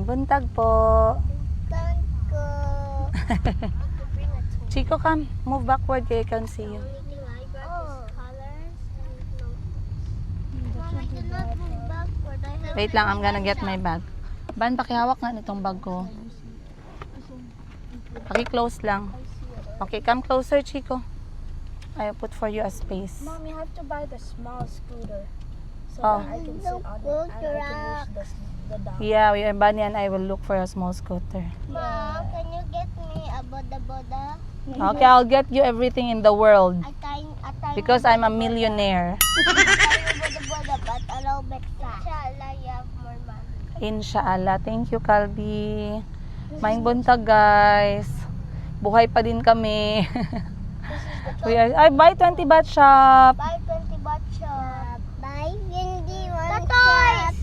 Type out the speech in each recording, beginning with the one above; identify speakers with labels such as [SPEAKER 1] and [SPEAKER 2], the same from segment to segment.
[SPEAKER 1] Maing buntag po.
[SPEAKER 2] Don't go.
[SPEAKER 1] Chico, come. Move backward kaya I can see you.
[SPEAKER 2] Mama, do not move backward. I have
[SPEAKER 1] Wait lang, I'm gonna get my bag. Ban, pakihawak nga nitong bag ko. Paki-close lang. Okay, come closer, Chico. I put for you a space.
[SPEAKER 3] Mom, you have to buy the small scooter so
[SPEAKER 1] Oh.
[SPEAKER 3] that I can sit on it and I can use the dog.
[SPEAKER 1] Yeah, Bunny and I will look for a small scooter.
[SPEAKER 2] Mom, can you get me a boda?
[SPEAKER 1] Okay, I'll get you everything in the world
[SPEAKER 2] A tiny
[SPEAKER 1] because I'm a millionaire.
[SPEAKER 2] boda, but a little bit fat. Inshallah, you have more money.
[SPEAKER 1] Inshallah. Thank you, Kalbi. Maing buntag, guys. Buhay pa din kami. Ay, buy 20 baht shop.
[SPEAKER 2] Buy 20 baht shop. Buy 21 shop.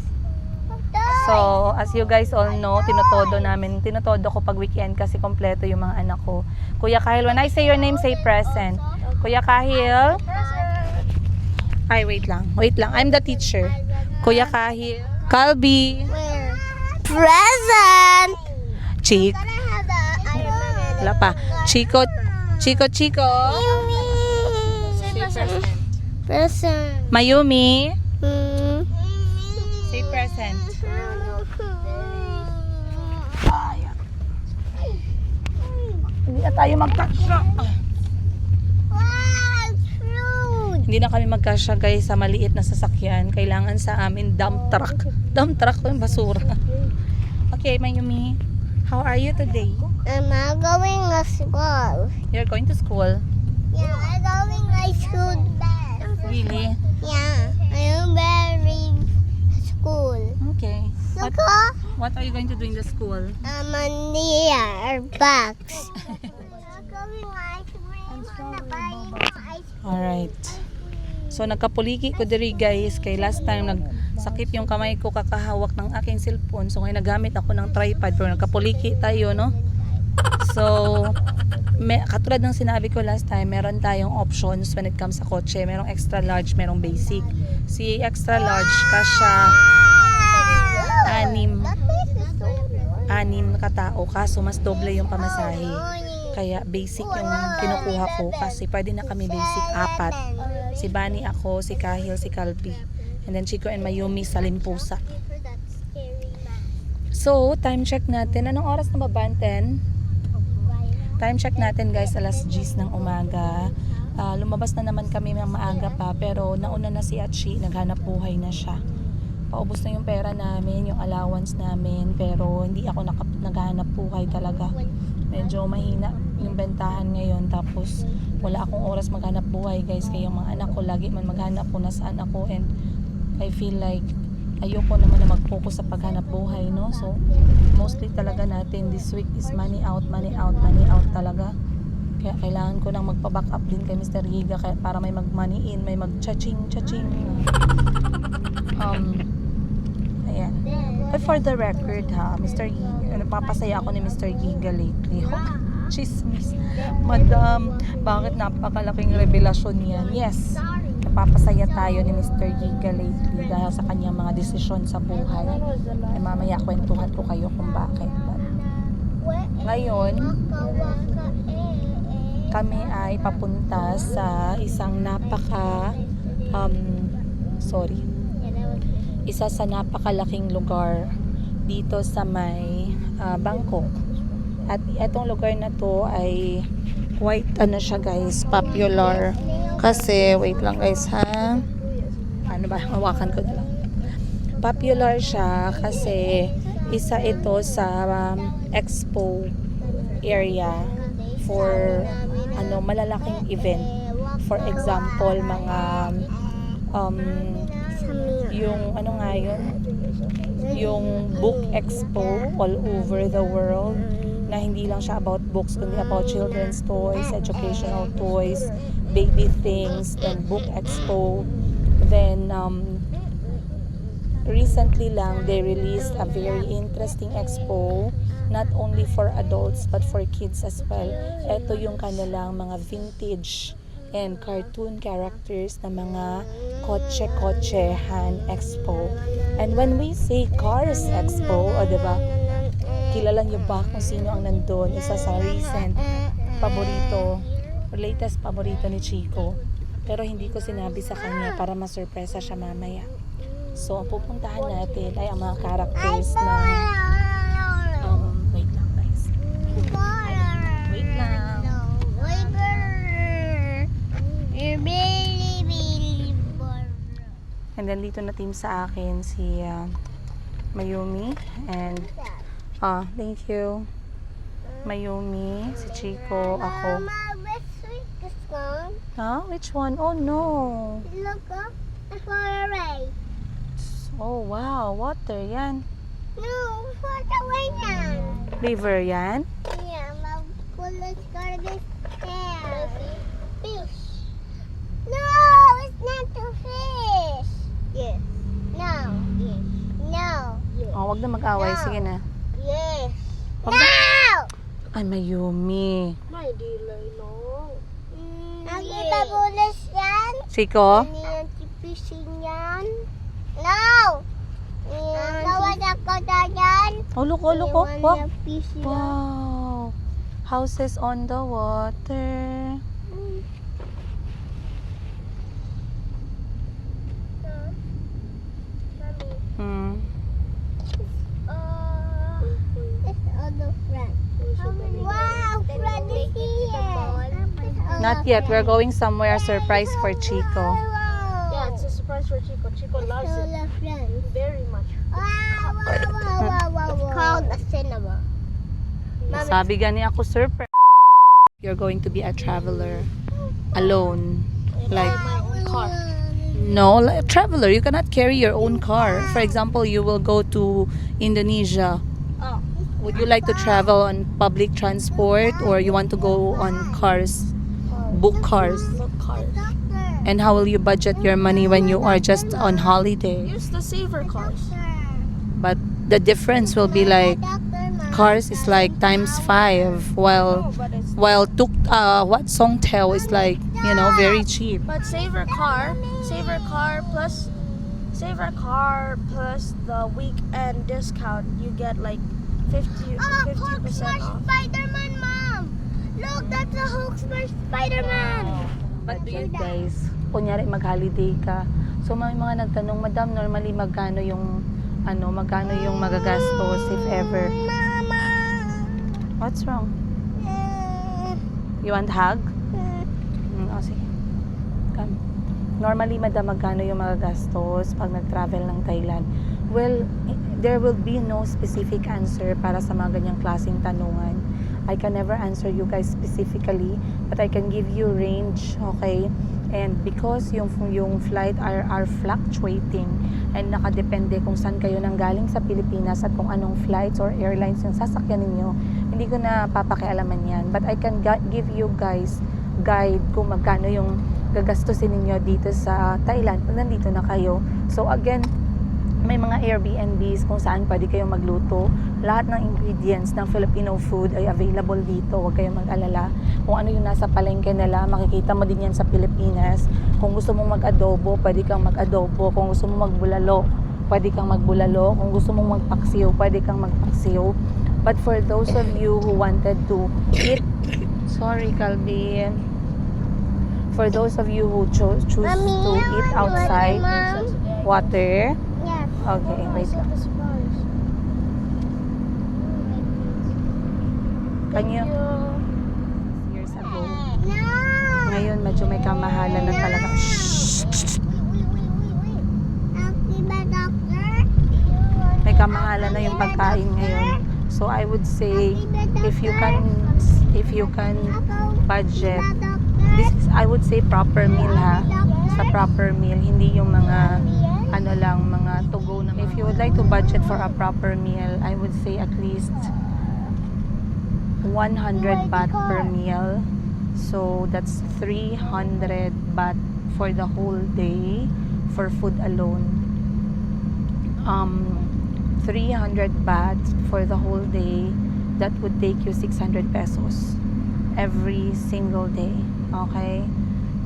[SPEAKER 1] So, as you guys all know, tinotodo ko pag weekend kasi kompleto yung mga anak ko. Kuya Kahil, when I say your name, say present. Kuya Kahil. Ay, wait lang. I'm the teacher. Kuya Kahil. Kalbi.
[SPEAKER 2] Where? Present.
[SPEAKER 1] Chick.
[SPEAKER 2] Can I have the
[SPEAKER 1] Wala pa. Chico.
[SPEAKER 2] Say
[SPEAKER 1] present.
[SPEAKER 2] Present.
[SPEAKER 1] Mayumi. Say present. Hindi na tayo magkasya.
[SPEAKER 2] Wow, fruit.
[SPEAKER 1] Hindi na kami magkasya guys sa maliit na sasakyan. Kailangan sa amin dump truck. Dump truck ko yung basura. Okay, Mayumi. How are you today?
[SPEAKER 2] I'm not going to school.
[SPEAKER 1] You're going to school?
[SPEAKER 2] Yeah, I'm going to school.
[SPEAKER 1] Really?
[SPEAKER 2] Yeah, I'm very school.
[SPEAKER 1] Okay.
[SPEAKER 2] Look,
[SPEAKER 1] What are you going to do in the school?
[SPEAKER 2] I'm on the box. I'm going ice cream. I'm buying ice cream.
[SPEAKER 1] Alright. So nagkapuliki ko diri guys kay last time nagsakit yung kamay ko kakahawak ng aking cellphone. So ngayon nagamit ako ng tripod pero nagkapuliki tayo, no? So katulad ng sinabi ko last time, meron tayong options when it comes sa kotse. Merong extra large, merong basic. Si extra large kasya anim katao kaso mas doble yung pamasahe. Kaya basic yung kinukuha ko kasi pwede na kami basic 4. Si Bunny, ako, si Kahil, si Kalbi. And then Chico and Mayumi sa Limpusa. So, time check natin. Anong oras na ba? 10? Time check natin guys, alas 10 ng umaga. Lumabas na naman kami ng maaga pa pero nauna na si Achi, naghanap buhay na siya. Paubos na yung pera namin, yung allowance namin, pero hindi ako naghahanap buhay talaga. Medyo mahina yung bentahan ngayon tapos wala akong oras maghanap buhay guys, kaya yung mga anak ko lagi man maghanap kung nasaan ako and I feel like ayoko naman na mag-focus sa paghanap buhay, no? So mostly talaga natin this week is money out talaga. Kaya kailangan ko nang magpa-back up din kay Mr. Giga para may mag-money in, may mag-chaching. Ayan. But for the record ha, Mr. Giga, napapasaya ako ni Mr. Giga lately. Chismis. Madam, bakit napakalaking revelasyon yan? Yes, napapasaya tayo ni Mr. Giga lately dahil sa kanyang mga desisyon sa buhay. Ay mamaya kwentuhan ko kayo kung bakit. But ngayon, kami ay papunta sa isang isa sa napakalaking lugar dito sa may Bangkok. At itong lugar na to ay quite siya guys, popular. Kasi, wait lang guys ha. Ano ba? Hawakan ko na lang. Popular siya kasi isa ito sa expo area for malalaking event. For example, mga yung yung book expo all over the world na hindi lang siya about books kundi about children's toys, educational toys, baby things, then book expo. Then recently lang they released a very interesting expo, not only for adults but for kids as well. Ito yung kanilang mga vintage and cartoon characters na mga kotse-kotsehan expo. And when we say cars expo, o diba, kilala niyo ba kung sino ang nandun? Isa sa recent paborito, or latest paborito ni Chico. Pero hindi ko sinabi sa kanya para ma-surpresa siya mamaya. So, ang pupuntahan natin ay ang mga characters na wait lang guys. Wait lang. And then dito na team sa akin si Mayumi and thank you. Mayumi, si Chico, ako. Huh? Which one? Oh no.
[SPEAKER 2] Look up, it's far away.
[SPEAKER 1] Oh wow, water yan.
[SPEAKER 2] No, far away now.
[SPEAKER 1] River yan.
[SPEAKER 2] Yeah, my let's go to this there. Fish. No, it's not the fish. Yes. No. Yes. No. Yes.
[SPEAKER 1] Oh, wag na mag-away.
[SPEAKER 2] No.
[SPEAKER 1] Sige na.
[SPEAKER 2] Yes.
[SPEAKER 1] Wag
[SPEAKER 2] No!
[SPEAKER 1] na. Ay, Mayumi.
[SPEAKER 3] My delay, no.
[SPEAKER 2] Nakita bulas yan?
[SPEAKER 1] Chico?
[SPEAKER 2] Ano yan si fishing yan? No! Tawad ako na yan.
[SPEAKER 1] Oh, look, oh, look, oh. Wow.
[SPEAKER 2] Fishing yan.
[SPEAKER 1] Wow. Houses on the water. Hmm.
[SPEAKER 2] It's all the friends. Wow, friend is here.
[SPEAKER 1] Not yet. We're going somewhere surprise for Chico.
[SPEAKER 3] Yeah, it's a surprise for Chico. Chico loves
[SPEAKER 2] All
[SPEAKER 3] it
[SPEAKER 2] the friends.
[SPEAKER 3] very much.
[SPEAKER 2] It's called a cinema.
[SPEAKER 1] Sabi gani ako, surprise. You're going to be a traveler. Alone. Like,
[SPEAKER 3] My own car.
[SPEAKER 1] no, like a traveler. You cannot carry your own car. For example, you will go to Indonesia.
[SPEAKER 3] Oh,
[SPEAKER 1] Would you like to travel on public transport or you want to go on cars? Book cars.
[SPEAKER 3] look cars.
[SPEAKER 1] And how will you budget your money when you are just on holiday?
[SPEAKER 3] Use the saver cars.
[SPEAKER 1] But the difference will be like cars is like times 5
[SPEAKER 3] No, but it's
[SPEAKER 1] while what Songtel is like, you know, very cheap.
[SPEAKER 3] but saver car plus the weekend discount, you get like 50% off.
[SPEAKER 2] Spider-Man, Mom! Look, that's a Hulk Spider-Man!
[SPEAKER 1] But guys, kunyari mag-holiday ka. So may mga nagtanong, Madam, normally magkano yung magagastos if ever?
[SPEAKER 2] Mama!
[SPEAKER 1] What's wrong? You want hug? Oh, sige. Come. Normally, Madam, magkano yung magagastos pag nag-travel ng Thailand? Well, there will be no specific answer para sa mga ganyang klaseng tanungan. I can never answer you guys specifically, but I can give you range, okay? And because yung flight are fluctuating and nakadepende kung saan kayo nanggaling sa Pilipinas at kung anong flights or airlines yung sasakyan ninyo, hindi ko na papakialaman yan. But I can give you guys guide kung magkano yung gagastusin ninyo dito sa Thailand pag nandito na kayo. So again, may mga Airbnbs kung saan pwede kayong magluto. Lahat ng ingredients ng Filipino food ay available dito. Huwag kayong mag-alala. Kung ano yung nasa palengke nila, makikita mo din yan sa Pilipinas. Kung gusto mong mag-adobo, pwede kang mag-adobo. Kung gusto mong magbulalo, pwede kang magbulalo. Kung gusto mong magpaksiw, pwede kang magpaksiw. But for those of you who wanted to eat, sorry Calvin, for those of you who choose to eat outside water,
[SPEAKER 2] Yes.
[SPEAKER 1] okay, wait lang. Can you, years ago,
[SPEAKER 2] No!
[SPEAKER 1] ngayon medyo may kamahalan na talaga.
[SPEAKER 2] Diba, doctor?
[SPEAKER 1] May kamahalan na yung pagkain ngayon. So I would say if you can budget, this is, I would say, proper meal ha. Sa proper meal, hindi yung mga ano lang, mga to go na. If you would like to budget for a proper meal, I would say at least 100 baht per meal. So that's 300 baht for the whole day for food alone. 300 baht for the whole day, that would take you 600 pesos every single day. Okay?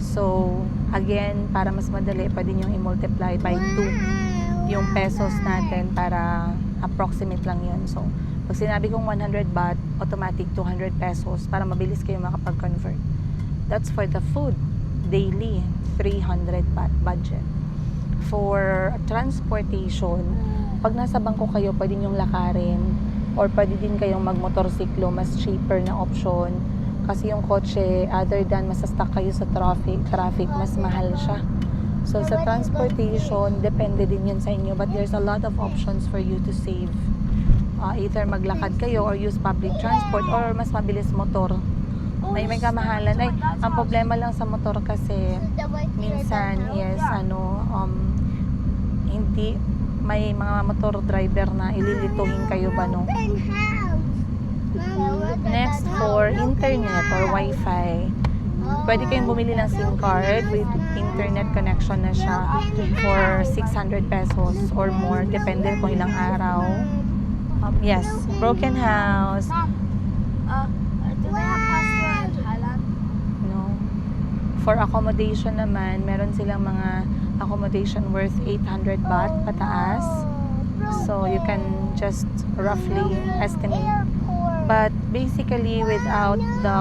[SPEAKER 1] So, again, para mas madali, pwede nyo i-multiply by 2 yung pesos natin para approximate lang yun. So, pag sinabi kong 100 baht, automatic 200 pesos para mabilis kayo makapag-convert. That's for the food. Daily, 300 baht budget. For transportation, pag nasa bangko kayo, pwede nyong lakarin or pwede din kayong magmotorsiklo, mas cheaper na option. Kasi yung kotse, other than masastuck kayo sa traffic, mas mahal siya. So, sa transportation, depende din yun sa inyo. But there's a lot of options for you to save. Either maglakad kayo or use public transport or mas mabilis motor. May kamahalan. Ay, ang problema lang sa motor kasi minsan hindi may mga motor driver na ililituhin kayo ba no? Next, for internet or wifi, pwede kayong bumili ng SIM card with internet connection na siya for 600 pesos or more, depende kung ilang araw. Yes, broken house.
[SPEAKER 3] Do they have hostel in Thailand?
[SPEAKER 1] No. For accommodation naman, meron silang mga accommodation worth 800 baht pataas. So you can just roughly estimate. But basically without the,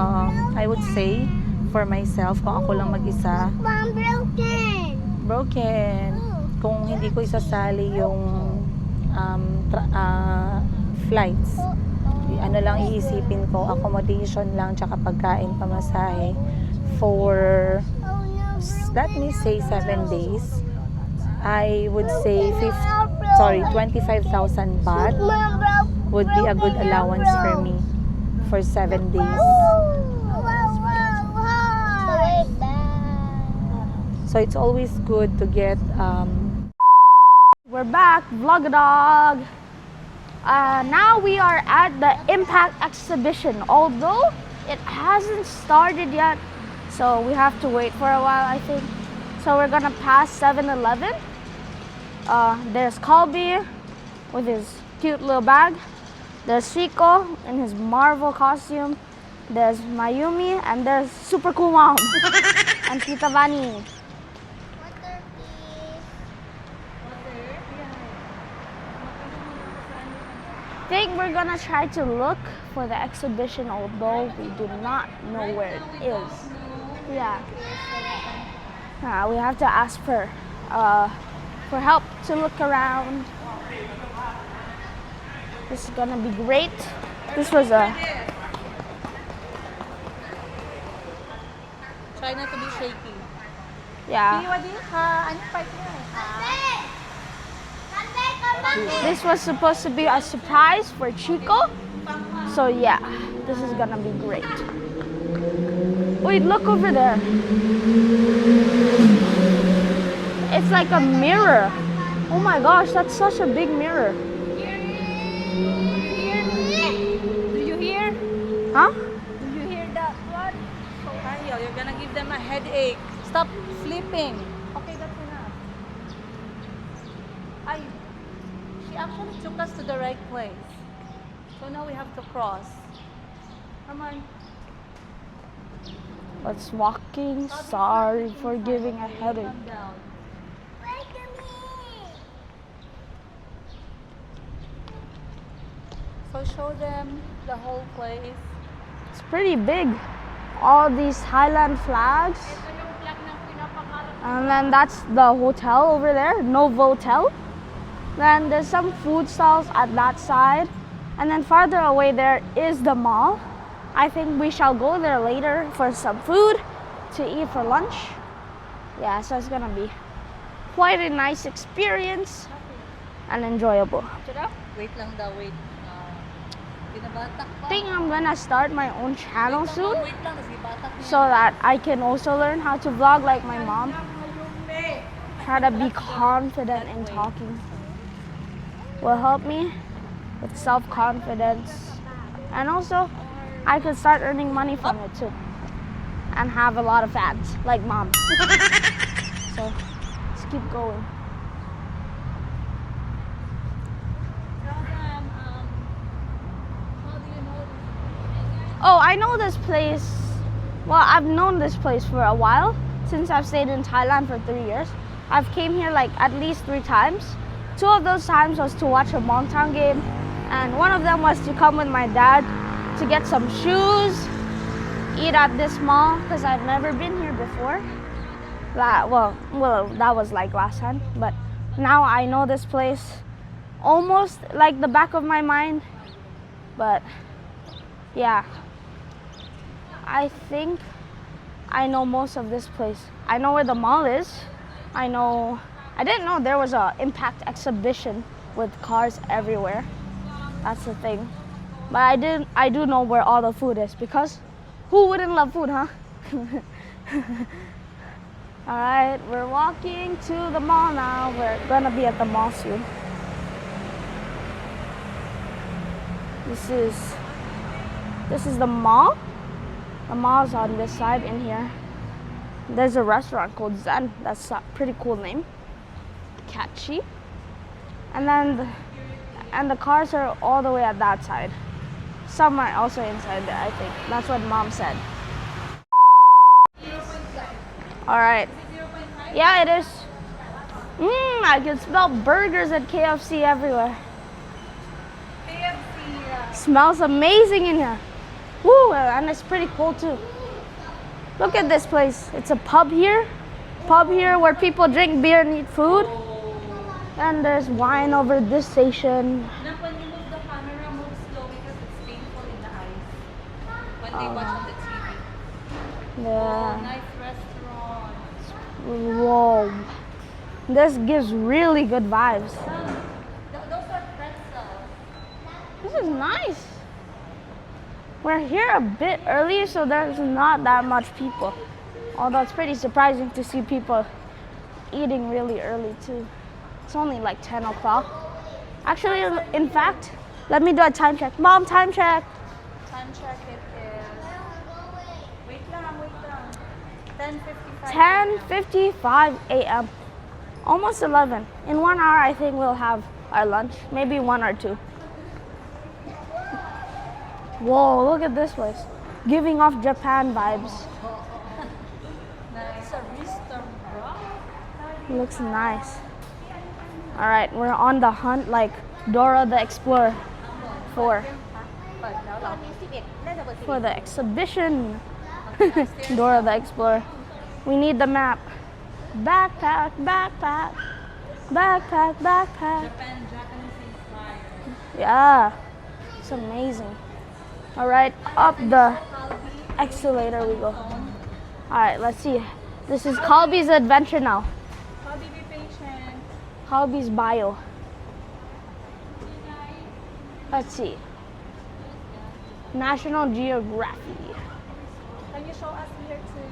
[SPEAKER 1] I would say, for myself, kung ako lang mag-isa,
[SPEAKER 2] Mom,
[SPEAKER 1] broken. Kung hindi ko isasali yung flights, ano lang iisipin ko, accommodation lang, tsaka pagkain, pamasahe, for, let me say 7 days, I would say 25,000 baht would be a good allowance for me for 7 days. So it's always good to get
[SPEAKER 3] We're back, Vlogadog. Now we are at the Impact exhibition, although it hasn't started yet, so we have to wait for a while, I think. So we're gonna pass 7-Eleven. There's Colby with his cute little bag. There's Rico in his Marvel costume. There's Mayumi, and there's Super Cool Mom and Tita Vani. I think we're gonna try to look for the exhibition, although we do not know where it is. Yeah. We have to ask for help to look around. This is gonna be great. This was a
[SPEAKER 1] try not to be shaky.
[SPEAKER 3] yeah. This was supposed to be a surprise for Chico. So yeah, this is gonna be great. Wait, look over there. It's like a mirror. Oh my gosh, that's such a big mirror.
[SPEAKER 1] Do you hear?
[SPEAKER 3] Huh?
[SPEAKER 1] Do you hear that one? Ayo, you're gonna give them a headache. Stop flipping. Okay, that's enough. She actually took us to the right place. So now we have to cross. Come on.
[SPEAKER 3] Let's walking. Sorry for giving a headache.
[SPEAKER 1] Calm down. So show them the whole place.
[SPEAKER 3] It's pretty big. All these Highland flags. And then that's the hotel over there, Novotel. Then there's some food stalls at that side. And then farther away there is the mall. I think we shall go there later for some food to eat for lunch. Yeah, so it's gonna be quite a nice experience and enjoyable.
[SPEAKER 1] Wait lang daw, wait. Binabatak pa.
[SPEAKER 3] I think I'm gonna start my own channel soon
[SPEAKER 1] Wait lang, nasibatak niya.
[SPEAKER 3] so that I can also learn how to vlog like my mom. Try to be confident in talking. Will help me with self-confidence. And also, I could start earning money from it too. And have a lot of fans, like mom. So, let's keep going.
[SPEAKER 1] Tell them, how do you know this?
[SPEAKER 3] Oh, I know this place. Well, I've known this place for a while, since I've stayed in Thailand for 3 years. I've came here like at least 3 times. Two of those times was to watch a Moncton game, and one of them was to come with my dad to get some shoes, eat at this mall because I've never been here before. Well, that was like last time, but now I know this place almost like the back of my mind. But yeah, I think I know most of this place. I know where the mall is. I didn't know there was a Impact exhibition with cars everywhere. That's the thing. But I do know where all the food is, because who wouldn't love food, huh? All right, we're walking to the mall now. We're gonna be at the mall soon. This is the mall. The mall's on this side in here. There's a restaurant called Zen. That's a pretty cool name. Catchy. And then the cars are all the way at that side. Some are also inside there, I think. That's what Mom said. All right. Yeah, it is. I can smell burgers at KFC everywhere. Smells amazing in here. Woo, and it's pretty cool too. Look at this place. It's a pub here. Where people drink beer and eat food. And there's wine over this station.
[SPEAKER 1] When you move the camera, move slow because it's painful in the eyes when they watch on the TV.
[SPEAKER 3] Yeah.
[SPEAKER 1] Nice restaurant.
[SPEAKER 3] Whoa. This gives really good vibes.
[SPEAKER 1] Those are pretzels.
[SPEAKER 3] This is nice. We're here a bit early, so there's not that much people. Although it's pretty surprising to see people eating really early too. It's only like 10 o'clock. Actually, in fact, let me do a time check. Mom, time check.
[SPEAKER 1] Time check it is. Wait lang. 10:55.
[SPEAKER 3] 10:55 a.m. Almost 11. In 1 hour, I think we'll have our lunch. Maybe 1 or 2. Whoa, look at this place. Giving off Japan vibes.
[SPEAKER 1] Nice. A restaurant.
[SPEAKER 3] Looks nice. All right, we're on the hunt like Dora the Explorer for the exhibition. Dora the Explorer. We need the map. Backpack, backpack, backpack, backpack.
[SPEAKER 1] Japanese inspired.
[SPEAKER 3] Yeah, it's amazing. All right, up the escalator we go. All right, let's see. This is Calby's adventure now.
[SPEAKER 1] Hobby, be patient.
[SPEAKER 3] Calby's bio. Let's see. National Geography.
[SPEAKER 1] Can you show us here too?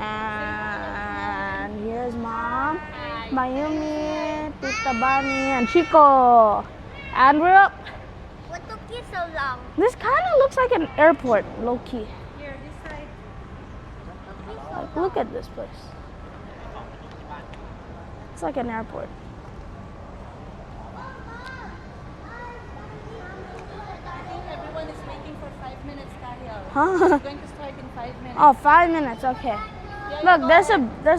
[SPEAKER 3] And here's Mom, Mayumi, Tita Bani, and Chico. And we're up.
[SPEAKER 2] What took you so long?
[SPEAKER 3] This kind of looks like an airport, low key.
[SPEAKER 1] Here, this side.
[SPEAKER 3] Like, look at this place. It's like an airport.
[SPEAKER 1] I think everyone is waiting for 5 minutes, Dahil.
[SPEAKER 3] Huh?
[SPEAKER 1] It's going to start in 5 minutes.
[SPEAKER 3] Oh, 5 minutes. Okay. Look, there's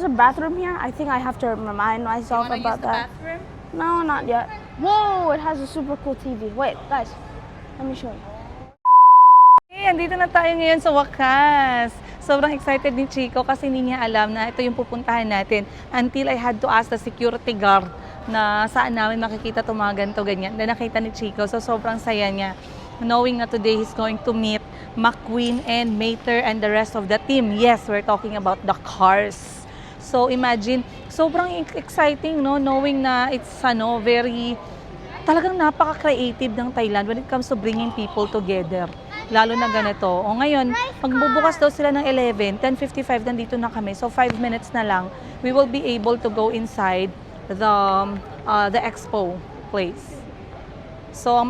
[SPEAKER 3] a bathroom here. I think I have to remind myself
[SPEAKER 1] Wanna
[SPEAKER 3] about
[SPEAKER 1] use the
[SPEAKER 3] that.
[SPEAKER 1] bathroom?
[SPEAKER 3] No, not yet. Whoa, it has a super cool TV. Wait, guys, let me show you.
[SPEAKER 1] Hey, andito na tayo ngayon sa wakas. Sobrang excited ni Chico kasi hindi niya alam na ito yung pupuntahan natin until I had to ask the security guard na saan namin makikita itong mga ganito, ganyan. Then nakita ni Chico, so sobrang saya niya knowing na today he's going to meet McQueen and Mater and the rest of the team. Yes, we're talking about the cars. So imagine, sobrang exciting, no, knowing na it's talagang napaka-creative ng Thailand when it comes to bringing people together. Lalo na ganito. O ngayon, magbubukas daw sila ng 11, 10:55 nandito na kami. So 5 minutes na lang, we will be able to go inside the expo place. So ang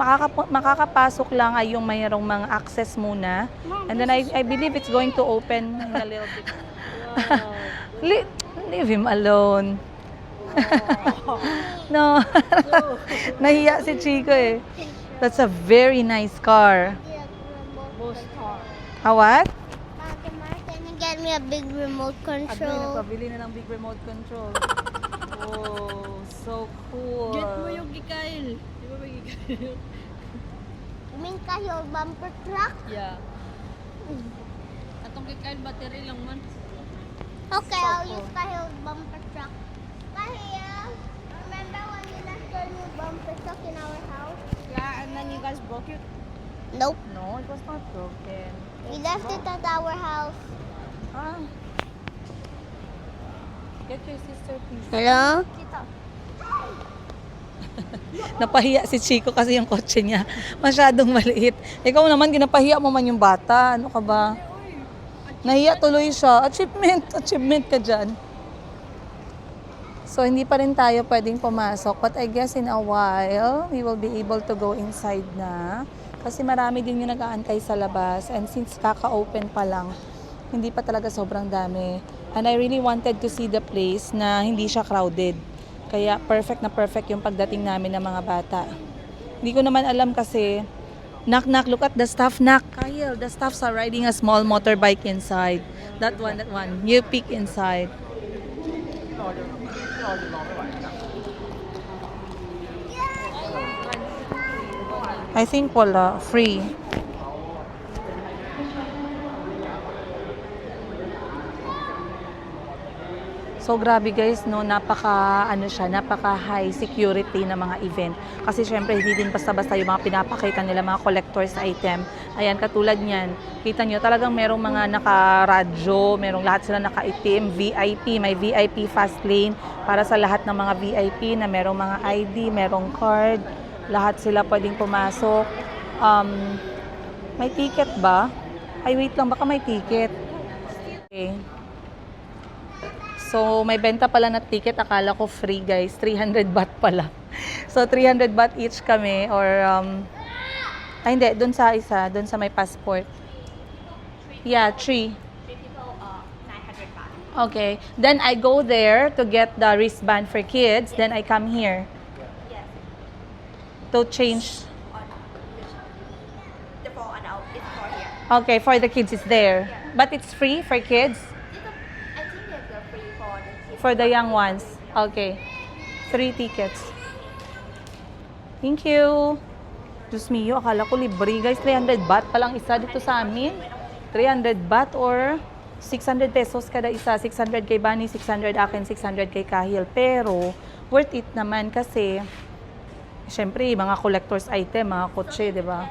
[SPEAKER 1] makakapasok lang ay yung mayroong mga access muna. And then I believe it's going to open in a little bit. Leave him alone. No. Nahiya si Chico eh. That's a very nice car. What?
[SPEAKER 2] Can you get me a big remote control?
[SPEAKER 1] Nagpabili na ng big remote control. Oh, So cool.
[SPEAKER 4] Get mo yung kikail. Di ba may kikail?
[SPEAKER 2] You mean Kahil bumper truck?
[SPEAKER 4] Yeah. Atong kikail battery lang man.
[SPEAKER 2] Okay, I'll use Kahil bumper truck. Kahil, remember when you left your new bumper truck in our house?
[SPEAKER 4] Yeah, and then you guys broke it?
[SPEAKER 2] Nope.
[SPEAKER 1] No, it was not broken.
[SPEAKER 2] We left it at our house.
[SPEAKER 1] Ah. Get your sister, please.
[SPEAKER 2] Hello?
[SPEAKER 1] Napahiya si Chico kasi yung kotse niya masyadong maliit. Ikaw naman, ginapahiya mo man yung bata. Ano ka ba? Nahiya tuloy siya. Achievement ka dyan. So, hindi pa rin tayo pwedeng pumasok. But I guess in a while, we will be able to go inside na. Kasi marami din yung nag-aantay sa labas. And since kaka-open pa lang, hindi pa talaga sobrang dami. And I really wanted to see the place na hindi siya crowded. Kaya perfect na perfect yung pagdating namin ng mga bata. Hindi ko naman alam kasi, knock, look at the staff, knock. Kyle, the staffs are riding a small motorbike inside. That one. You peek inside. I think wala. Free. So grabe guys, no, napaka high security na mga event. Kasi syempre hindi din basta-basta yung mga pinapakita nila, mga collector's item. Ayan, katulad niyan. Kita nyo, talagang merong mga naka-radyo, merong lahat sila naka-itim, VIP, may VIP fast lane para sa lahat ng mga VIP na merong mga ID, merong card. Lahat sila pwedeng pumasok. May ticket ba? Ay, wait lang, baka may ticket. Okay. So, may benta pala na ticket. Akala ko free, guys. 300 baht pala. So, 300 baht each kami. Or, ay, hindi. Doon sa isa. Doon sa may passport. Yeah, 3. Okay. Then, I go there to get the wristband for kids. Then, I come here. To change. Okay, for the kids, it's there. But it's free for kids? For the young ones. Okay. 3 tickets. Thank you. Diyos mio, akala ko libre. Guys, 300 baht palang isa dito sa amin. 300 baht or 600 pesos kada isa. 600 kay Bani, 600 akin, 600 kay Kahil. Pero, worth it naman kasi, syempre, mga collector's item, mga kotse, di ba?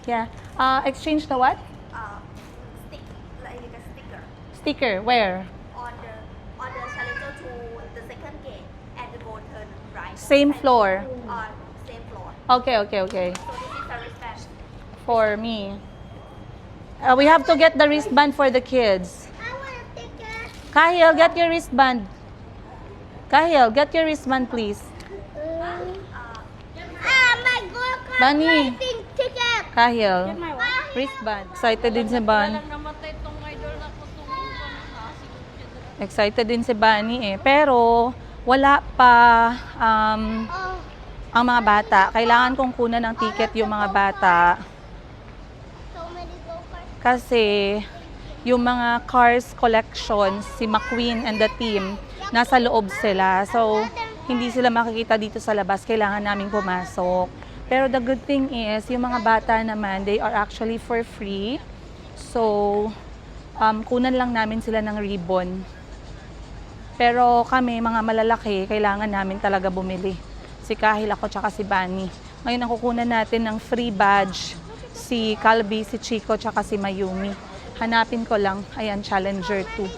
[SPEAKER 1] Yeah. Exchange the what? Sticker, where?
[SPEAKER 5] On the challenger to the second gate and the go turn right.
[SPEAKER 1] Same floor.
[SPEAKER 5] Same floor.
[SPEAKER 1] Okay.
[SPEAKER 5] So this is the wristband.
[SPEAKER 1] For me. We have to get the wristband for the kids.
[SPEAKER 2] I want a ticket.
[SPEAKER 1] Kahil, get your wristband. Kahil, get your wristband, please.
[SPEAKER 2] My go-kart
[SPEAKER 1] Bunny.
[SPEAKER 2] racing ticket.
[SPEAKER 1] Kahil, wristband. Excited din si Bunny.
[SPEAKER 4] Namatay tong idol na ko
[SPEAKER 1] Excited din si Bunny eh. Pero, wala pa ang mga bata. Kailangan kong kunan ng ticket yung mga bata.
[SPEAKER 2] So many go-karts.
[SPEAKER 1] Kasi, yung mga cars collections, si McQueen and the team, nasa loob sila. So, hindi sila makikita dito sa labas. Kailangan naming pumasok. Pero the good thing is, yung mga bata naman, they are actually for free. So, kunan lang namin sila ng ribbon. Pero kami, mga malalaki, kailangan namin talaga bumili. Si Kahil, ako, tsaka si Bunny. Ngayon, ang kukunan natin ng free badge, si Calby, si Chico, tsaka si Mayumi. Hanapin ko lang. Ayan, Challenger 2.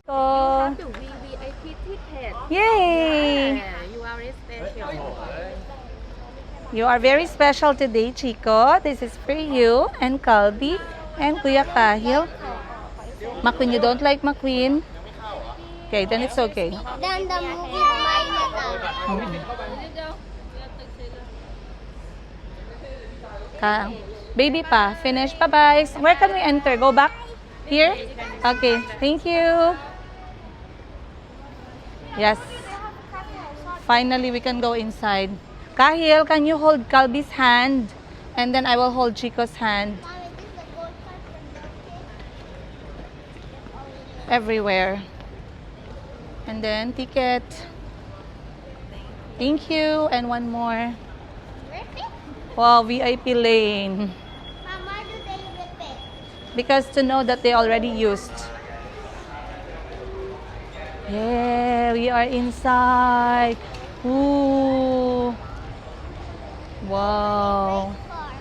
[SPEAKER 1] So,
[SPEAKER 4] The VVIP ticket.
[SPEAKER 1] yay!
[SPEAKER 4] You are very special.
[SPEAKER 1] You are very special today, Chico. This is for you and Calby and Kuya Kahil. McQueen, you don't like McQueen? Okay, then it's okay.
[SPEAKER 2] Then the movie is mine now.
[SPEAKER 1] Baby pa, finish. Bye-bye. Where can we enter? Go back? Here? Okay, thank you. Yes. Finally, we can go inside. Kahil, can you hold Calby's hand? And then I will hold Chico's hand
[SPEAKER 2] Mommy, this is a gold card for milkshake.
[SPEAKER 1] everywhere. And then ticket. Thank you. And one more.
[SPEAKER 2] Rip it?
[SPEAKER 1] Wow, VIP lane.
[SPEAKER 2] Mom, why do they rip it?
[SPEAKER 1] Because to know that they already used. Yeah, we are inside. Ooh. Wow.
[SPEAKER 2] Car.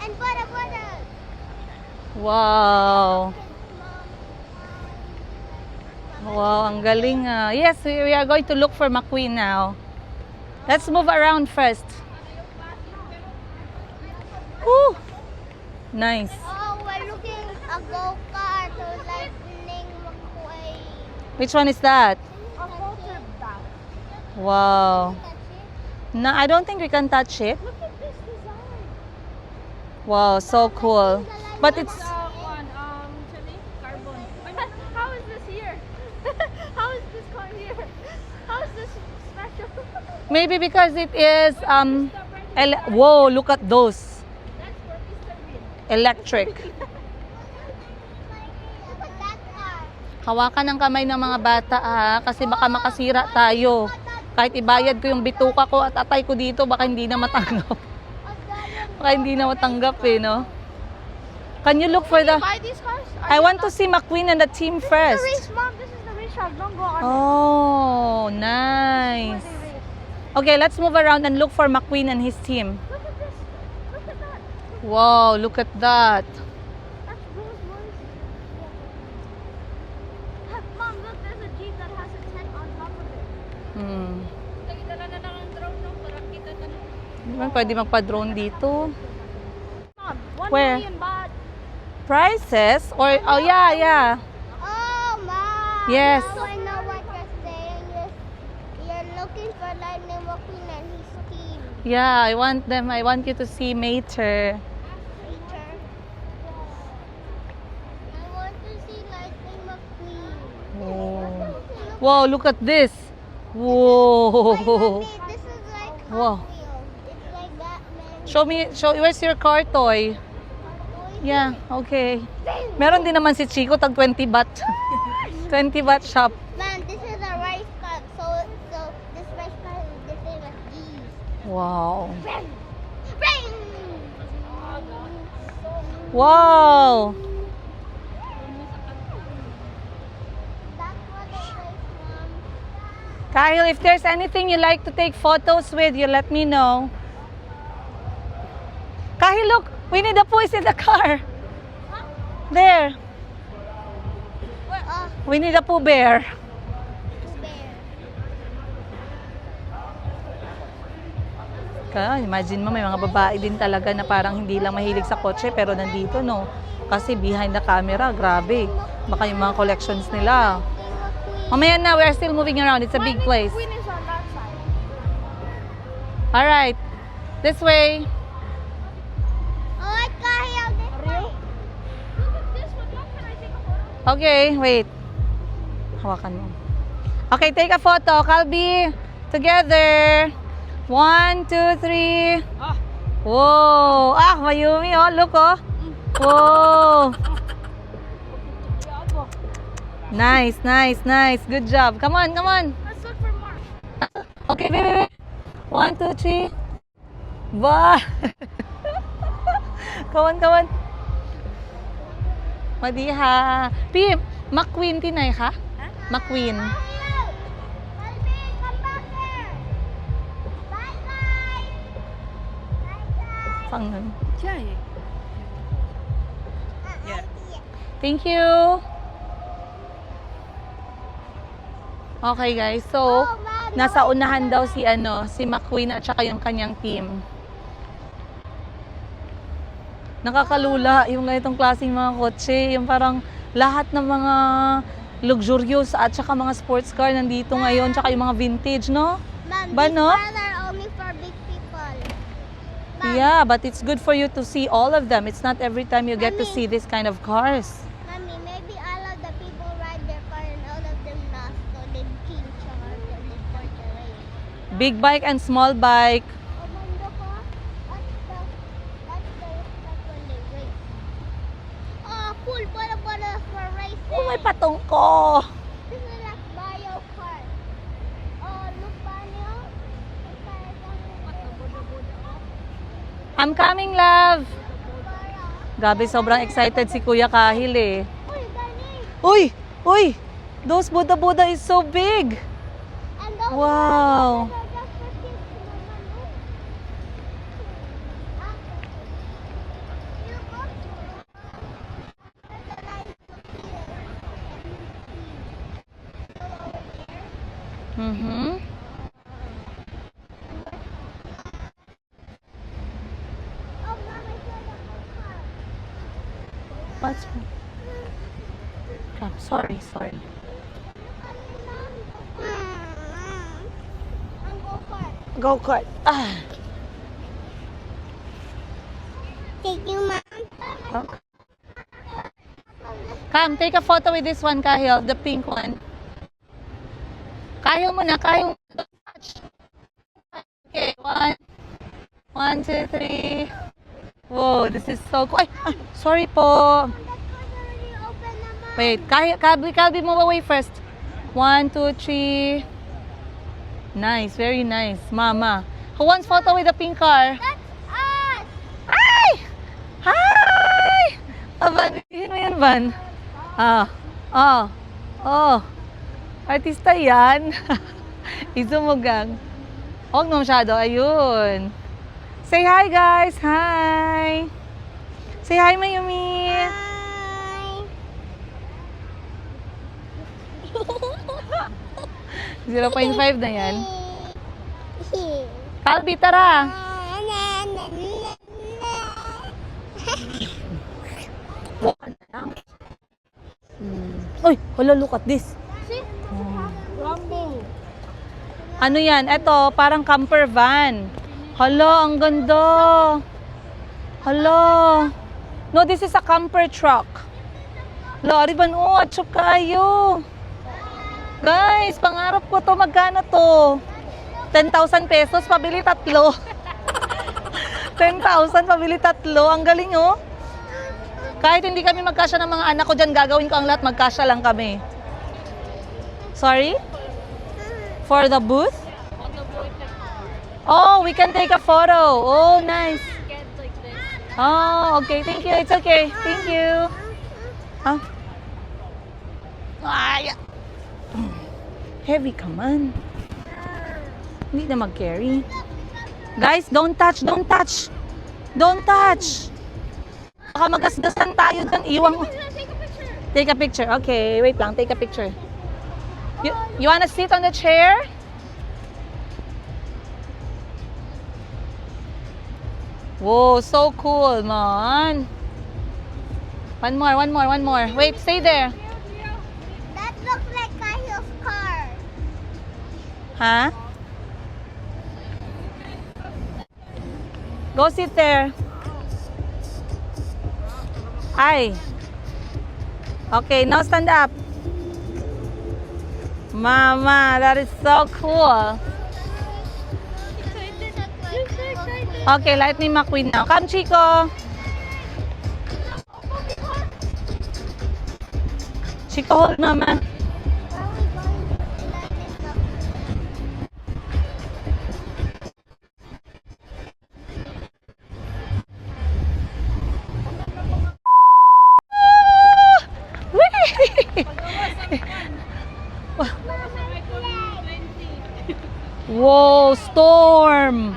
[SPEAKER 2] And butter.
[SPEAKER 1] Wow. Wow, ang galing ah. Yes, we are going to look for McQueen now. Let's move around first. Woo! Nice.
[SPEAKER 2] Oh, we're looking a go-kart to Lightning McQueen.
[SPEAKER 1] Which one is that?
[SPEAKER 2] A motor back.
[SPEAKER 1] Wow.
[SPEAKER 2] Touch it.
[SPEAKER 1] No, I don't think we can touch it.
[SPEAKER 2] Look at this design.
[SPEAKER 1] Wow, so cool. But it's
[SPEAKER 4] Actually, carbon.
[SPEAKER 3] How is this here? How is this car here? How is this special?
[SPEAKER 1] maybe because it is whoa, look at those.
[SPEAKER 3] That's for Mr. Bean.
[SPEAKER 1] Electric.
[SPEAKER 2] Look at that car.
[SPEAKER 1] Hawakan ng kamay ng mga bata ha, kasi baka makasira tayo. Kahit ibayad ko yung bituka ko at atay ko dito, baka hindi na matanggap. Baka hindi na matanggap eh, no? Can you look for the...
[SPEAKER 3] Buy these cars?
[SPEAKER 1] I want to see McQueen and the team
[SPEAKER 3] This is
[SPEAKER 1] first.
[SPEAKER 3] the race, Mom. This is the race track. Don't go on it.
[SPEAKER 1] Oh, nice.
[SPEAKER 3] Where they race.
[SPEAKER 1] Okay, let's move around and look for McQueen and his team.
[SPEAKER 3] Look at this. Look at that.
[SPEAKER 1] Wow, look at that.
[SPEAKER 3] That's Rolls Royce. Mom, look. There's a Jeep that has a tent on top of it.
[SPEAKER 1] Hmm.
[SPEAKER 4] Dala na lang ang drone no, para kita tanong.
[SPEAKER 1] Di ba pwede magpa-drone dito?
[SPEAKER 3] Mom, 1
[SPEAKER 1] Where?
[SPEAKER 3] million baht.
[SPEAKER 1] Prices? Or, oh yeah.
[SPEAKER 2] Oh, Mom.
[SPEAKER 1] Yes.
[SPEAKER 2] Now I know what you're saying. You're looking for Lightning McQueen and his team.
[SPEAKER 1] Yeah, I want them. I want you to see Mater.
[SPEAKER 2] Later. I want to see Lightning McQueen.
[SPEAKER 1] Oh. Wow, look at this. Whoa.
[SPEAKER 2] Mommy, this is like
[SPEAKER 1] Wow.
[SPEAKER 2] Hot Wheels. It's like Batman.
[SPEAKER 1] Show, where's your car toy? Yeah, okay. Meron din naman si Chico, tag 20 baht. 20 baht shop.
[SPEAKER 2] Man, this is a race car. So this race car is the same as these.
[SPEAKER 1] Wow.
[SPEAKER 2] Ring! Ring!
[SPEAKER 1] Wow.
[SPEAKER 2] That's what it is, Mom.
[SPEAKER 1] Kyle, if there's anything you like to take photos with, you let me know. Kyle, look, Winnie the Pooh is in the car. There. Winnie the Pooh bear.
[SPEAKER 2] Bear.
[SPEAKER 1] Kaya, imagine mo, may mga babae din talaga na parang hindi lang mahilig sa kotse, pero nandito, no? Kasi behind the camera, grabe. Baka yung mga collections nila. Mamaya na, we're still moving around. It's a big place.
[SPEAKER 3] Queen is on that side.
[SPEAKER 1] Alright. This way.
[SPEAKER 2] Oh, I got here this way.
[SPEAKER 3] Look at this one. Mom, can I take a photo?
[SPEAKER 1] Okay, wait. Hawakan mo. Okay, take a photo. Kalbi, together. 1, 2, 3.
[SPEAKER 4] Ah.
[SPEAKER 1] Whoa. Ah, Mayumi, oh. Look, oh. Whoa. Nice. Good job. Come on.
[SPEAKER 3] Let's look for more.
[SPEAKER 1] Okay, wait. 1, 2, 3. Bah. Come on. Madiha. Pim, McQueen tinay ka? McQueen.
[SPEAKER 2] Kalbi, come back here. Bye, guys. Bye, guys.
[SPEAKER 1] Pang nun.
[SPEAKER 4] Siya eh.
[SPEAKER 2] Yeah.
[SPEAKER 1] Thank you. Okay guys, so nasa unahan daw si McQueen at saka yung kanyang team. Nakakalula yung ganitong klaseng mga kotse, yung parang lahat ng mga luxurious at saka mga sports car nandito ngayon, saka yung mga vintage, no?
[SPEAKER 2] Mom,
[SPEAKER 1] Ba,
[SPEAKER 2] these
[SPEAKER 1] no?
[SPEAKER 2] cars are only for big people. Mom,
[SPEAKER 1] Yeah, but it's good for you to see all of them. It's not every time you get to
[SPEAKER 2] Mommy.
[SPEAKER 1] see this kind of cars.
[SPEAKER 2] Mommy, maybe all of the people ride their car and all of them not, so they change cars and they start the race.
[SPEAKER 1] Big bike and small bike.
[SPEAKER 2] Oh, mundo ko. At
[SPEAKER 1] may patong ko.
[SPEAKER 2] This is like Mario Kart. Oh, look, Mario.
[SPEAKER 1] I'm coming, love. Grabe, sobrang excited si Kuya Kahil eh.
[SPEAKER 2] Uy, galing.
[SPEAKER 1] Uy! Uy! Those Buddha Buddha is so big.
[SPEAKER 2] And those
[SPEAKER 1] Wow.
[SPEAKER 2] are just for kids, naman, oh. Ah. You go.
[SPEAKER 1] Mm-hmm.
[SPEAKER 2] Oh, Mama, I saw the car.
[SPEAKER 1] What's oh, sorry.
[SPEAKER 2] And go kart.
[SPEAKER 1] Go kart. Ah.
[SPEAKER 2] Thank you, Mom.
[SPEAKER 1] Okay. Come, take a photo with this one, Kahil, the pink one. Kahil muna, Kahil. Okay, 1, 2, 3. Whoa, this is so cool. Ay, sorry po.
[SPEAKER 2] That was already open naman.
[SPEAKER 1] Wait, Kalbi, move away first. 1, 2, 3. Nice, very nice. Mama. Who wants photo with the pink car?
[SPEAKER 2] That's us.
[SPEAKER 1] Ay! Hi! Van, yun mo yan, Van. Artista yan. Isumugang. Huwag na masyado. Ayun. Say hi, guys. Hi. Say hi, Mayumi.
[SPEAKER 2] Hi.
[SPEAKER 1] 0.5 na yan. Kalbi, tara. Uy, hala, look at this.
[SPEAKER 2] Rumble.
[SPEAKER 1] Ano yan? Ito, parang camper van. Hala, ang ganda. Hala. No, this is a camper truck. Lari ba? Oh, atsyok kayo. Guys, pangarap ko to. Magkano to? 10,000 pesos, pabili tatlo. 10,000, pabili tatlo. Ang galing, oh. Kahit hindi kami magkasya ng mga anak ko dyan, gagawin ko ang lahat, magkasya lang kami. Sorry? For the booth? Oh, we can take a photo. Oh, nice.
[SPEAKER 4] Get like this.
[SPEAKER 1] Oh, okay. Thank you. It's okay. Thank you. Ah. Ay. Heavy ka man. Hindi na mag-carry. Guys, don't touch. Don't touch. Don't touch. Baka magasgasan tayo dyan. Iwan mo. Take a picture. Okay, wait lang. Take a picture. You wanna sit on the chair? Whoa, so cool, man. One more. Wait, stay there.
[SPEAKER 2] That looks like Kahil's car.
[SPEAKER 1] Huh? Go sit there. Hi. Okay, now stand up. Mama, that is so cool. Okay, Lightning McQueen now. Come, Chico. Chico, hold Mama. Whoa, storm!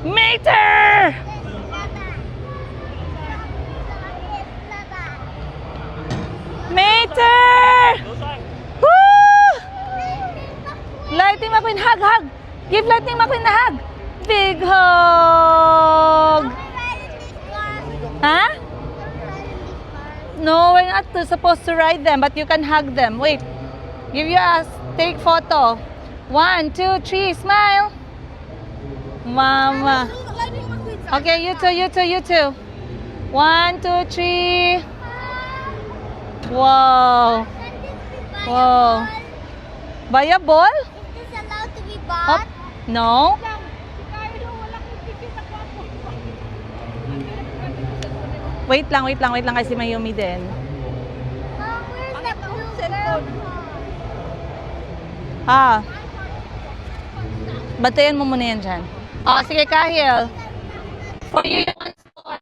[SPEAKER 1] Mater! Mater! Woo! Lightning McQueen, hug! Give Lightning McQueen a hug! Big hug! Huh? No, we're not supposed to ride them, but you can hug them. Wait. Give you a take photo. 1, 2, 3, smile. Mama. Okay, you too. 1, 2, 3. Wow. Wow. Buy a ball?
[SPEAKER 2] Is this allowed to be bought?
[SPEAKER 1] Up. No. Wait lang kasi Mayumi din.
[SPEAKER 2] Mom, where's the
[SPEAKER 1] Ah. Batayan mo muna yan dyan. Oh, sige, Kahil. For you, yung one spot.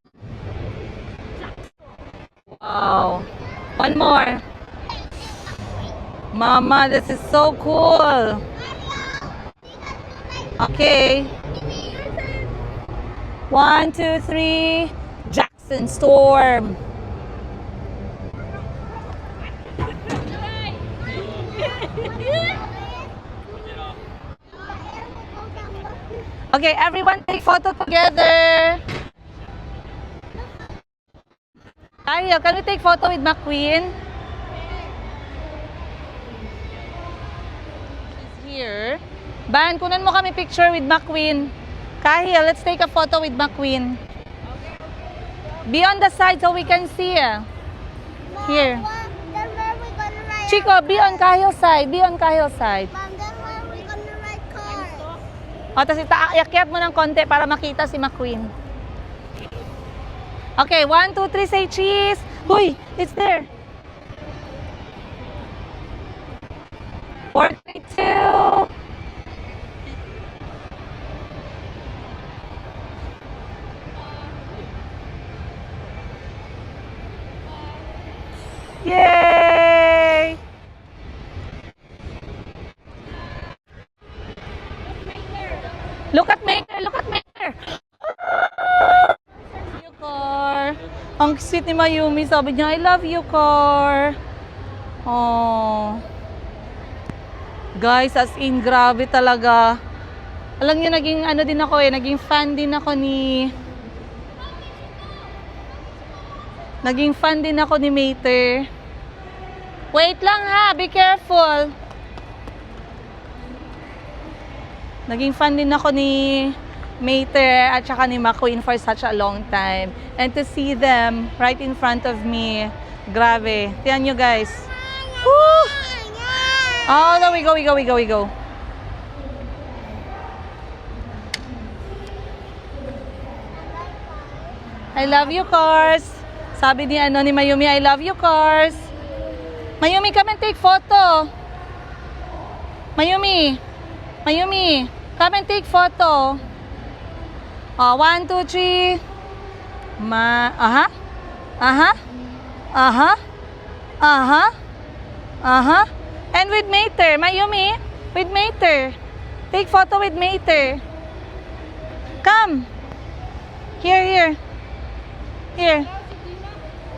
[SPEAKER 1] Wow. One more. Mama, this is so cool. Okay. 1, 2, 3. Jackson Storm. Okay, everyone take photo together. Ariel, can we take photo with McQueen? She's here. Ban, kunan mo kami picture with McQueen. Kahil, let's take a photo with McQueen. Be on the side so we can see. Here.
[SPEAKER 2] Then where we gonna ride?
[SPEAKER 1] Chico, be on Kahil's side. Be on Kahil's side.
[SPEAKER 2] Mom, then where we gonna ride cars?
[SPEAKER 1] O, tapos iakyat mo ng konti para makita si McQueen. Okay, 1, 2, 3, say cheese. Uy, it's there. 4, 3, 2. Yay! Look at Maker! Look at Maker! You, Car. Ang sweet ni Mayumi. Sabi niya, I love you, Car. Oh. Guys, as in, grabe talaga. Alam niyo, naging ano din ako naging fan din ako ni... Naging fan din ako ni Mater. Wait lang ha, be careful. Naging fan din ako ni Mater at saka ni McQueen for such a long time. And to see them right in front of me, grabe. Tiyan nyo guys. Woo! Oh, no, we go. I love you, Cars. Sabi ni ni Mayumi, I love you, Cars. Mayumi, come and take photo. Mayumi, come and take photo. Oh, 1, 2, 3. And with Mater, Mayumi, with Mater. Take photo with Mater. Come. Here.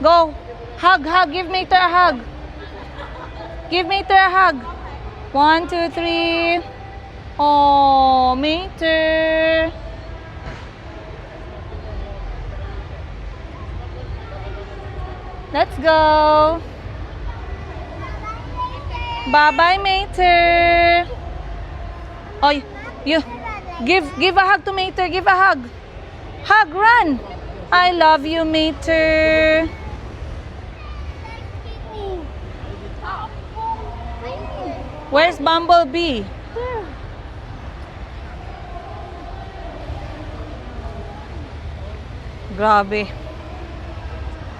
[SPEAKER 1] Go. Hug. Give Mater a hug. Give Mater a hug. 1, 2, 3. Oh, Mater. Let's go. Bye-bye, Mater. Oh, you. Give a hug to Mater. Give a hug. Hug, run. I love you, Mater. Where's Bumblebee? Grabe.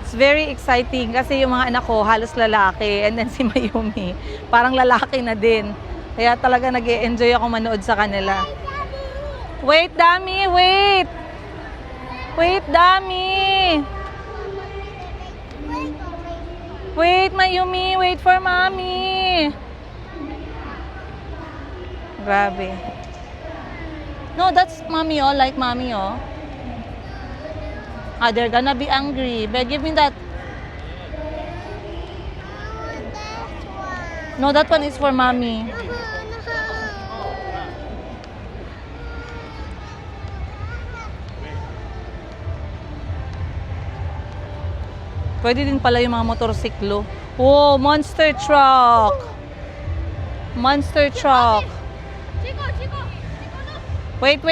[SPEAKER 1] It's very exciting kasi yung mga anak ko halos lalaki and then si Mayumi parang lalaki na din. Kaya talaga nag-e-enjoy ako manood sa kanila. Wait, Dami, wait! Wait, Dami! Wait, Mayumi, wait for Mommy! Grabe. No, that's Mommy, oh, like Mommy, oh. Ah, they're gonna be angry. But give me that. No, that one is for Mommy. Pwede din pala yung mga motorsiklo. Oh, monster truck. Monster truck. Wait.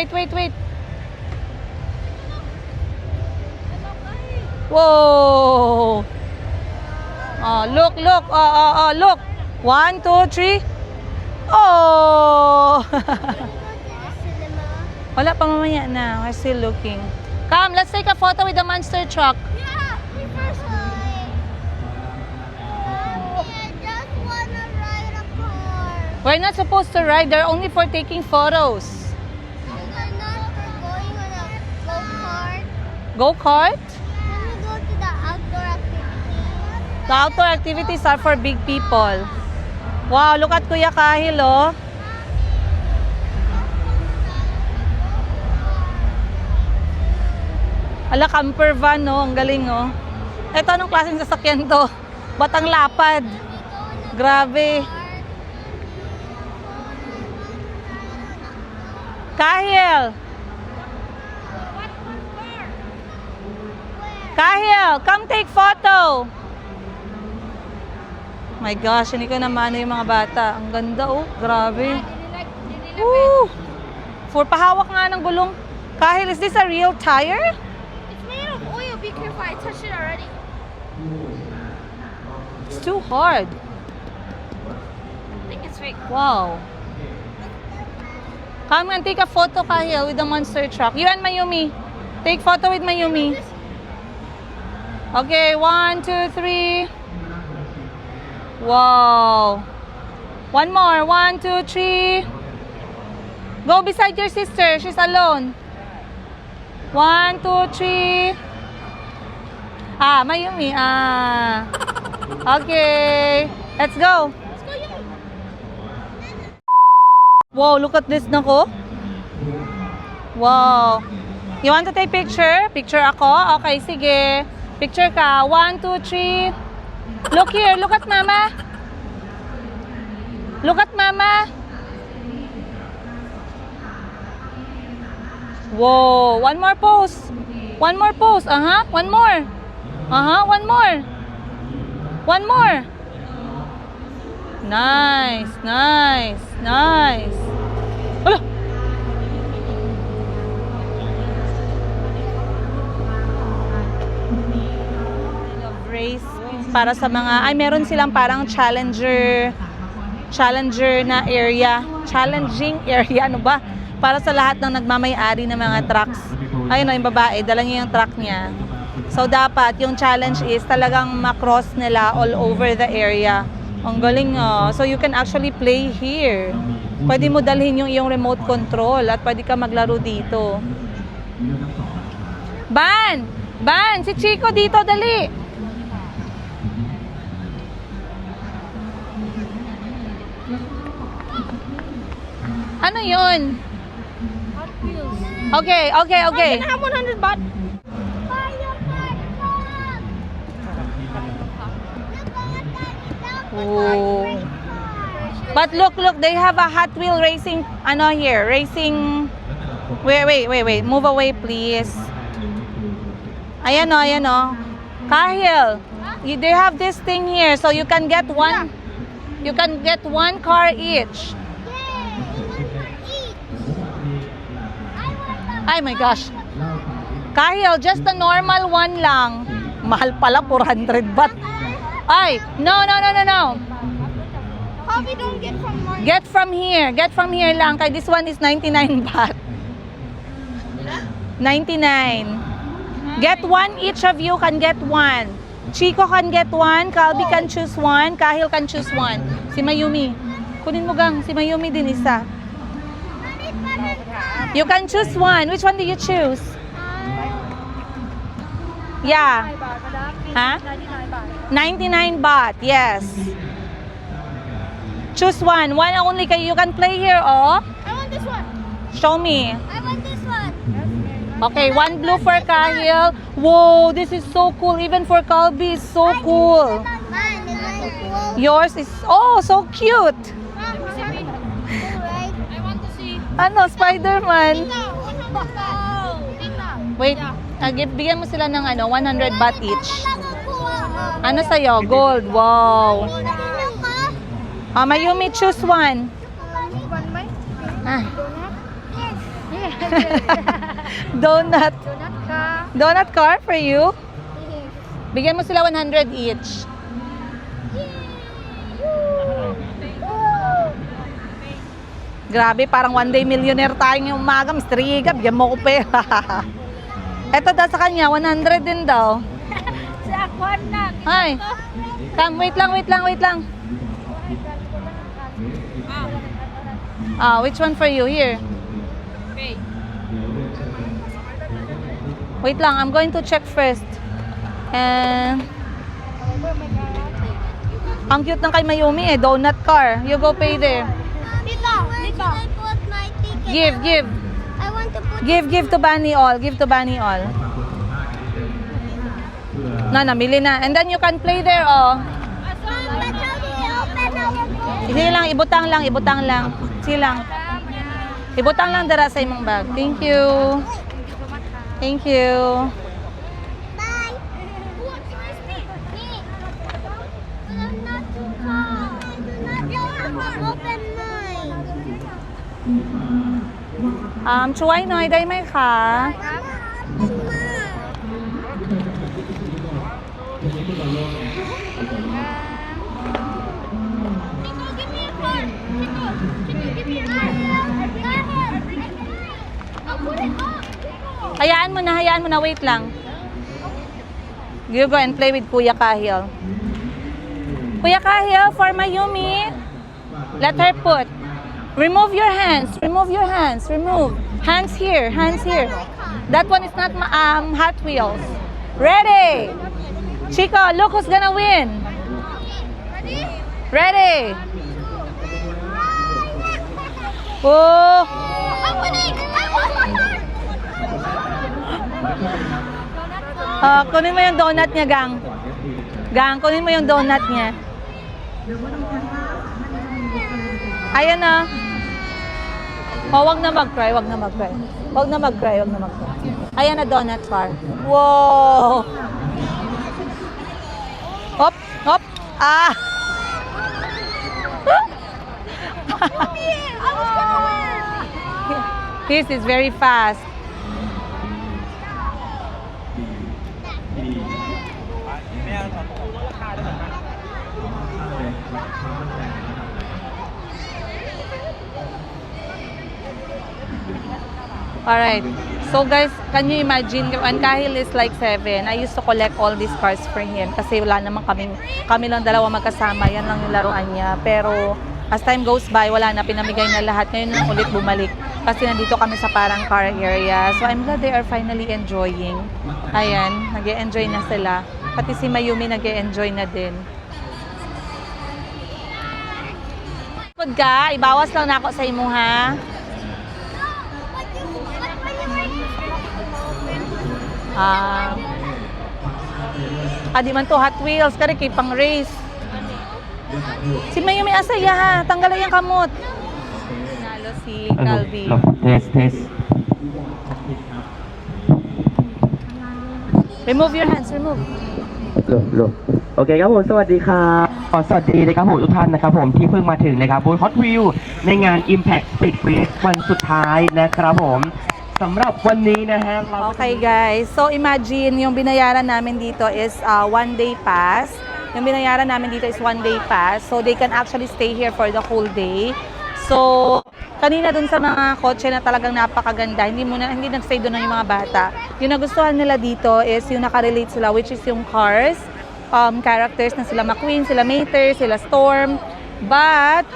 [SPEAKER 1] Whoa. Oh, look. Look. 1, 2, 3. Oh. Wala pa, mamaya na. We're still looking. Come, let's take a photo with the monster truck.
[SPEAKER 2] Yeah, we first saw it. I just wanna
[SPEAKER 1] We're not supposed to ride. They're only for taking photos.
[SPEAKER 2] These are not for going on a go-kart.
[SPEAKER 1] Go-kart?
[SPEAKER 2] Can we go to the outdoor activities?
[SPEAKER 1] The outdoor activities are for big people. Wow, look at Kuya Kahil, oh. Ala, camper van, no? Ang galing, oh. Ito, anong klaseng sasakyan to? Batang lapad. Grabe. Kahil! Kahil, come take photo! My gosh, hindi ko naman yung mga bata. Ang ganda, oh. Grabe. Woo! For pahawak nga ng gulong. Kahil, is this a real tire?
[SPEAKER 3] It's made of oil. Be careful. I touched it already.
[SPEAKER 1] It's too hard.
[SPEAKER 3] I think it's fake.
[SPEAKER 1] Wow. Come and take a photo, Kahil, with the monster truck. You and Mayumi. Take photo with Mayumi. Okay, 1, 2, 3. Wow. One more. 1, 2, 3. Go beside your sister. She's alone. 1, 2, 3. Ah, Mayumi. Ah. Okay. Let's go. Wow, look at this, nako. Wow. You want to take picture? Picture ako? Okay, sige. Picture ka. 1, 2, 3. Look here. Look at mama. Look at mama. Whoa. One more pose. One more pose. One more. One more. One more. Nice. Nice. Nice. Hala. Race para sa mga, meron silang parang challenger na area, challenging area, ano ba? Para sa lahat ng nagmamay-ari ng mga trucks. Ayun, yung babae, dala niya yung truck niya. So, dapat, yung challenge is talagang makross nila all over the area. Ang galing, oh. So, you can actually play here. Pwede mo dalhin yung iyong remote control at pwede ka maglaro dito. Ban! Ban! Si Chico dito, dali! Ano yun? Okay, okay, okay.
[SPEAKER 3] I have 100 baht.
[SPEAKER 1] Oh. But look, they have a Hot Wheel racing, here, racing. Wait. Move away, please. Ayan o. Kahil, they have this thing here, so you can get one. You can get one car each. Ay my gosh. Kahil, just the normal one lang. Mahal pala, 400 baht. Ay, no.
[SPEAKER 3] Probably don't get from more.
[SPEAKER 1] Get from here. Get from here lang. Kaya this one is 99 baht. 99. Get one. Each of you can get one. Chico can get one. Calby can choose one. Kahil can choose one. Si Mayumi. Kunin mo gang. Si Mayumi din isa. You can choose one. Which one do you choose? Yeah. Huh? 99 baht. Yes. Choose one. One only. You can play here, oh.
[SPEAKER 3] I want this one.
[SPEAKER 1] Show me.
[SPEAKER 2] I want this one.
[SPEAKER 1] Okay, one blue for Kahil. Whoa, this is so cool. Even for Calby, it's so cool.
[SPEAKER 2] Mine is cool.
[SPEAKER 1] Yours is, oh, so cute.
[SPEAKER 2] Right?
[SPEAKER 3] I want to see.
[SPEAKER 1] Ano, Spider-Man.
[SPEAKER 3] Tita.
[SPEAKER 1] Wait, bigyan mo sila ng 100 baht each.
[SPEAKER 2] Nakakuha.
[SPEAKER 1] Ano sa'yo? Gold. Wow.
[SPEAKER 2] Ano ka?
[SPEAKER 1] Mayumi, choose one. Ah. Donut. Donut car for you. Bigyan mo sila 100 each. Grabe, parang one day millionaire tayo ngayong umaga. Mr. Iga, bigyan mo ko pera. Eto daw sa kanya, 100 din daw.
[SPEAKER 3] Sa aquan na.
[SPEAKER 1] Ay, come, wait lang. Which one for you? Here.
[SPEAKER 4] Okay.
[SPEAKER 1] Wait lang, I'm going to check first. And ang cute ng kay Mayumi eh, donut car. You go pay there.
[SPEAKER 2] Tita, Tita. I put my ticket?
[SPEAKER 1] Give.
[SPEAKER 2] I want to put
[SPEAKER 1] Give to Bunny all. Give to Bunny all. Na, namili na. And then you can play there, oh.
[SPEAKER 2] But how do we open our phone?
[SPEAKER 1] Sige lang, ibutang lang. Sige lang. Ibutang lang dara sa imong bag. Thank you. Thank you.
[SPEAKER 2] Bye. I'm not too calm. I do not open mine.
[SPEAKER 1] Chuway noy, day may ka.
[SPEAKER 2] Open mine. Chico, give me a card. Chico, give me a card. Go ahead. Oh, put it up.
[SPEAKER 1] Hayaan mo na, wait lang. You go and play with Kuya Kahil. Kuya Kahil, for Mayumi, let her put. Remove your hands. Remove. Hands here. That one is not Hot Wheels. Ready? Chico, look who's gonna win. Ready? Oh!
[SPEAKER 2] I'm winning! I won my heart!
[SPEAKER 1] Kunin mo yung donut niya, Gang. Gang, kunin mo yung donut niya. Ayan na. Oh, wag na mag-cry. Ayan na, donut bar. Wow! Hop. Ah!
[SPEAKER 2] I was gonna win!
[SPEAKER 1] This is very fast. Alright. So guys, can you imagine, when Kahil is like 7, I used to collect all these cars for him kasi wala naman kami lang dalawa magkasama, yan lang yung laruan niya. Pero as time goes by, wala na, pinamigay na lahat. Ngayon na ulit bumalik kasi nandito kami sa parang car area. So I'm glad they are finally enjoying. Ayan, nag-e-enjoy na sila. Pati si Mayumi nag-e-enjoy na din. Good ka, ibawas lang na ako sa imo ha. Di man to Hot Wheels, kari kay pang race. Si Mayumi asaya ha, tanggalan yung kamot. Nalo si Calvi.
[SPEAKER 6] Test.
[SPEAKER 1] Remove your hands, remove.
[SPEAKER 6] โอเคครับผมสวัสดีครับสวัสดีนะครับผมทุกท่านนะครับผมที่เพิ่งมาถึงนะครับบูธ Hot Wheels ในงาน Impact Speed Race วันสุดท้ายนะครับผมสำหรับวันนี้นะฮะ
[SPEAKER 1] Okay guys, so imagine yung binayaran namin dito is 1-day pass. Yung binayaran namin dito is 1-day pass. So they can actually stay here for the whole day. So kanina dun sa mga kotse na talagang napakaganda, hindi nag-stay doon yung mga bata. Yung nagustuhan nila dito is yung nakarelate sila, which is yung Cars, characters na sila McQueen, sila Mater, sila Storm. But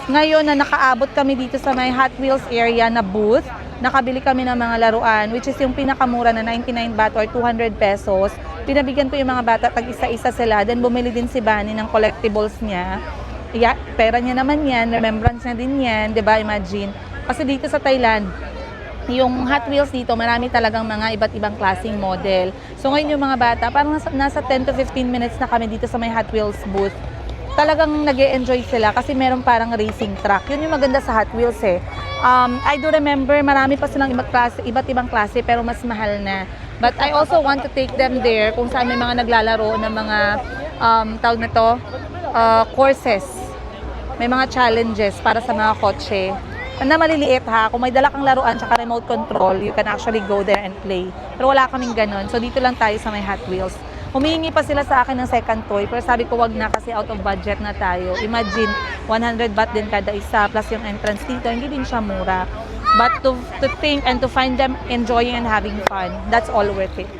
[SPEAKER 1] ngayon na nakaabot kami dito sa may Hot Wheels area na booth, nakabili kami ng mga laruan, which is yung pinakamura na 99 baht or 200 pesos. Pinabigyan ko yung mga bata, tag isa-isa sila. Then bumili din si Bunny ng collectibles niya. Pera niya naman yan, remembrance na din yan, 'di ba? Imagine. Kasi dito sa Thailand, yung Hot Wheels dito, marami talagang mga iba't ibang klaseng model. So ngayon yung mga bata, parang nasa 10 to 15 minutes na kami dito sa may Hot Wheels booth. Talagang nag-e-enjoy sila kasi meron parang racing track. Yun yung maganda sa Hot Wheels eh. I do remember, marami pa silang iba't ibang klase pero mas mahal na. But I also want to take them there kung saan may mga naglalaro ng mga tawag na to, courses. May mga challenges para sa mga kotse. Na maliliit ha, kung may dala kang laruan tsaka remote control, you can actually go there and play. Pero wala kaming ganun. So dito lang tayo sa may Hot Wheels. Humihingi pa sila sa akin ng second toy, pero sabi ko wag na kasi out of budget na tayo. Imagine, 100 baht din kada isa, plus yung entrance dito, hindi din siya mura. But to think and to find them enjoying and having fun, that's all worth it.